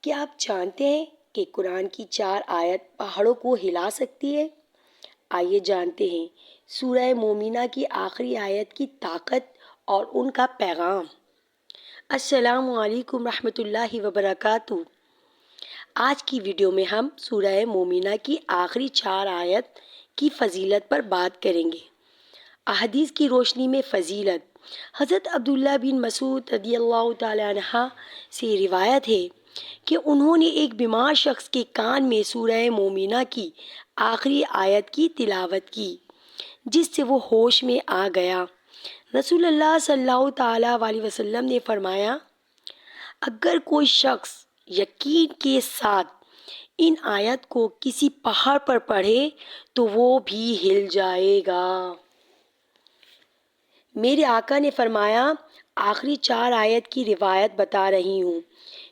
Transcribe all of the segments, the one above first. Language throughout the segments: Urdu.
کیا آپ جانتے ہیں کہ قرآن کی 4 آیت پہاڑوں کو ہلا سکتی ہے؟ آئیے جانتے ہیں سورہ مومنہ کی آخری آیت کی طاقت اور ان کا پیغام۔ السلام علیکم رحمۃ اللہ وبرکاتہ۔ آج کی ویڈیو میں ہم سورہ مومنہ کی آخری 4 آیت کی فضیلت پر بات کریں گے۔ احادیث کی روشنی میں فضیلت۔ حضرت عبداللہ بن مسعود رضی اللہ تعالی عنہ سے روایت ہے کہ انہوں نے ایک بیمار شخص کے کان میں سورہ مومنہ کی آخری آیت کی تلاوت کی، جس سے وہ ہوش میں آ گیا۔ رسول اللہ صلی اللہ تعالیٰ علیہ وسلم نے فرمایا، اگر کوئی شخص یقین کے ساتھ ان آیت کو کسی پہاڑ پر پڑھے تو وہ بھی ہل جائے گا۔ میرے آقا نے فرمایا، آخری 4 آیت کی روایت بتا رہی ہوں۔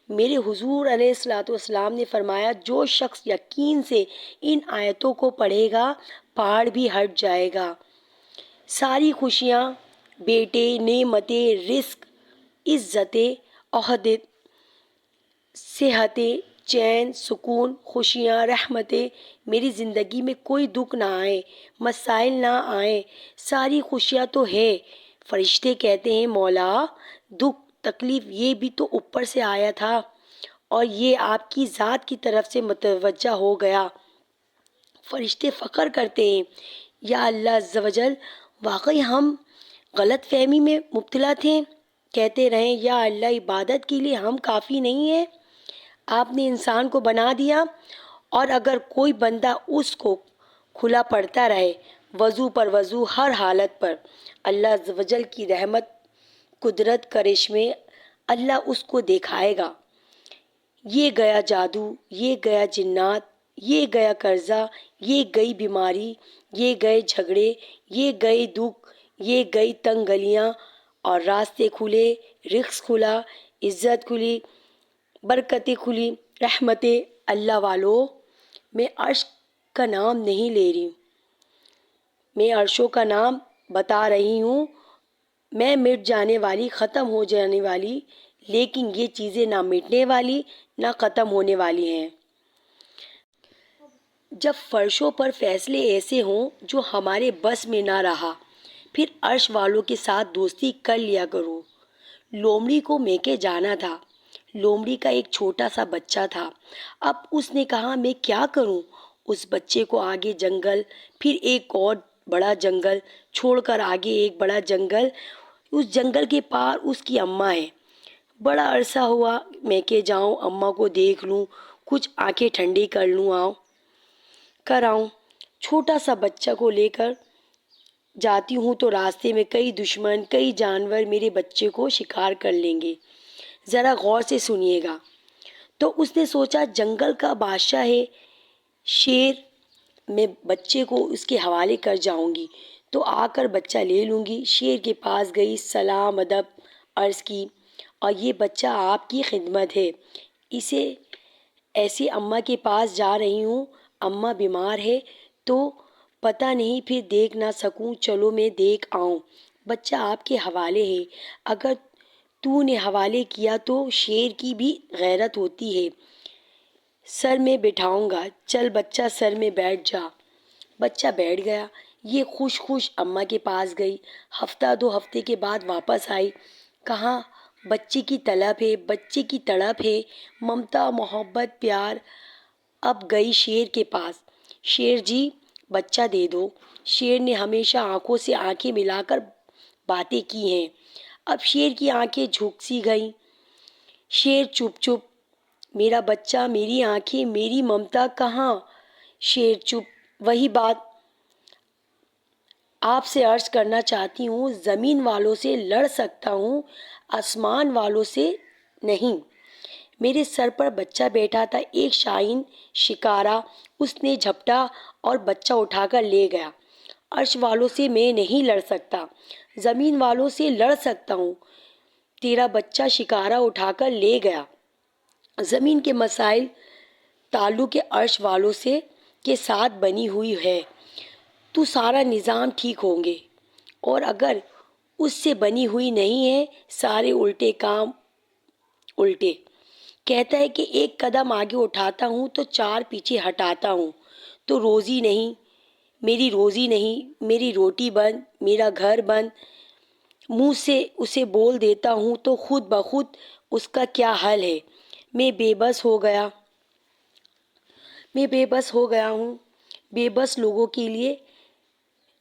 میرے حضور علیہ الصلوۃ والسلام نے فرمایا، جو شخص یقین سے ان آیتوں کو پڑھے گا پہاڑ بھی ہٹ جائے گا۔ ساری خوشیاں، بیٹے، نعمتیں، رزق، عزتیں، عہدے، صحتیں، چین، سکون، خوشیاں، رحمتیں، میری زندگی میں کوئی دکھ نہ آئے، مسائل نہ آئیں، ساری خوشیاں تو ہے۔ فرشتے کہتے ہیں، مولا دکھ تکلیف یہ بھی تو اوپر سے آیا تھا اور یہ آپ کی ذات کی طرف سے متوجہ ہو گیا۔ فرشتے فخر کرتے ہیں، یا اللہ عز و جل، واقعی ہم غلط فہمی میں مبتلا تھے۔ کہتے رہیں، یا اللہ عبادت کے لیے ہم کافی نہیں ہیں، آپ نے انسان کو بنا دیا، اور اگر کوئی بندہ اس کو کھلا پڑتا رہے وضو پر وضو ہر حالت پر، اللہ عز و جل کی رحمت قدرت کرشمے اللہ اس کو دکھائے گا۔ یہ گیا جادو، یہ گیا جنات، یہ گیا قرضہ، یہ گئی بیماری، یہ گئے جھگڑے، یہ گئے دکھ، یہ گئی تنگ گلیاں، اور راستے کھلے، رزق کھلا، عزت کھلی، برکتیں کھلی، رحمتیں۔ اللہ والو، میں عرش کا نام نہیں لے رہی ہوں، میں عرشوں کا نام بتا رہی ہوں۔ میں مٹ جانے والی، ختم ہو جانے والی، لیکن یہ چیزیں نہ مٹنے والی نہ ختم ہونے والی ہیں۔ جب فرشوں پر فیصلے ایسے ہوں جو ہمارے بس میں نہ رہا، پھر عرش والوں کے ساتھ دوستی کر لیا کرو۔ لومڑی کو میکے جانا تھا۔ لومڑی کا ایک چھوٹا سا بچہ تھا۔ اب اس نے کہا، میں کیا کروں؟ اس بچے کو آگے جنگل، پھر ایک اور بڑا جنگل چھوڑ کر آگے ایک بڑا جنگل، اس جنگل کے پار اس کی اماں ہے۔ بڑا عرصہ ہوا، میکے جاؤں، اماں کو دیکھ لوں، کچھ آنکھیں ٹھنڈی کر آؤں۔ چھوٹا سا بچہ کو لے کر جاتی ہوں تو راستے میں کئی دشمن، کئی جانور میرے بچے کو شکار کر لیں گے، ذرا غور سے سنیے گا۔ تو اس نے سوچا، جنگل کا بادشاہ ہے شیر، میں بچے کو اس کے حوالے کر جاؤں گی تو آ کر بچہ لے لوں گی۔ شیر کے پاس گئی، سلام ادب عرض کی، اور یہ بچہ آپ کی خدمت ہے، اسے ایسے اماں کے پاس جا رہی ہوں، اماں بیمار ہے تو پتہ نہیں پھر دیکھ نہ سکوں، چلو میں دیکھ آؤں۔ بچہ آپ کے حوالے ہے، اگر تو نے حوالے کیا تو شیر کی بھی غیرت ہوتی ہے، سر میں بٹھاؤں گا، چل بچہ سر میں بیٹھ جا۔ بچہ بیٹھ گیا۔ یہ خوش خوش اماں کے پاس گئی۔ ہفتہ 2 ہفتے کے بعد واپس آئی، کہا بچے کی طلب ہے، بچے کی تڑپ ہے، ممتا، محبت، پیار۔ اب گئی شیر کے پاس، شیر جی بچہ دے دو۔ شیر نے ہمیشہ آنکھوں سے آنکھیں ملا کر باتیں کی ہیں، اب شیر کی آنکھیں جھک سی گئیں۔ شیر چپ چپ، میرا بچہ، میری آنکھیں، میری ممتا کہاں؟ شیر چپ۔ وہی بات آپ سے عرض کرنا چاہتی ہوں، زمین والوں سے لڑ سکتا ہوں، آسمان والوں سے نہیں۔ میرے سر پر بچہ بیٹھا تھا، ایک شاہین شکارا، اس نے جھپٹا اور بچہ اٹھا کر لے گیا۔ عرش والوں سے میں نہیں لڑ سکتا، زمین والوں سے لڑ سکتا ہوں، تیرا بچہ شکارا اٹھا کر لے گیا۔ زمین کے مسائل تعلق عرش والوں سے کے ساتھ بنی ہوئی ہے، تو سارا نظام ٹھیک ہوں گے، اور اگر اس سے بنی ہوئی نہیں ہے، سارے الٹے کام الٹے۔ کہتا ہے کہ ایک قدم آگے اٹھاتا ہوں تو چار پیچھے ہٹاتا ہوں، تو روزی نہیں، میری روزی نہیں، میری روٹی بند، میرا گھر بند، منہ سے اسے بول دیتا ہوں تو خود بخود اس کا کیا حل ہے؟ میں بے بس ہو گیا، میں بے بس ہو گیا ہوں، بے بس لوگوں کے لیے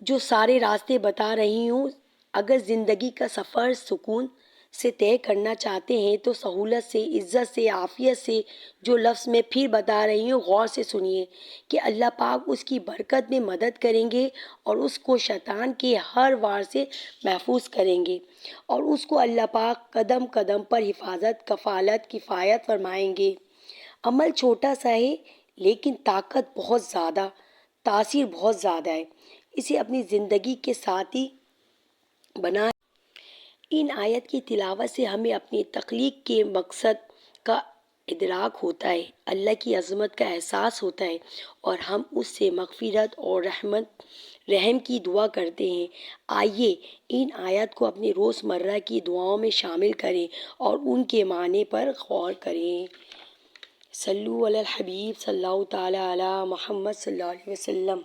جو سارے راستے بتا رہی ہوں۔ اگر زندگی کا سفر سکون سے طے کرنا چاہتے ہیں تو سہولت سے، عزت سے، عافیت سے جو لفظ میں پھر بتا رہی ہوں غور سے سنیے کہ اللہ پاک اس کی برکت میں مدد کریں گے اور اس کو شیطان کے ہر وار سے محفوظ کریں گے، اور اس کو اللہ پاک قدم قدم پر حفاظت، کفالت، کفایت فرمائیں گے۔ عمل چھوٹا سا ہے لیکن طاقت بہت زیادہ، تاثیر بہت زیادہ ہے، اسے اپنی زندگی کے ساتھی بنا۔ ان آیت کی تلاوت سے ہمیں اپنی تخلیق کے مقصد کا ادراک ہوتا ہے، اللہ کی عظمت کا احساس ہوتا ہے، اور ہم اس سے مغفرت اور رحم کی دعا کرتے ہیں۔ آئیے ان آیات کو اپنی روزمرہ کی دعاؤں میں شامل کریں اور ان کے معنی پر غور کریں۔ صلو علی الحبیب صلی اللہ تعالی علی محمد صلی اللہ علیہ وسلم۔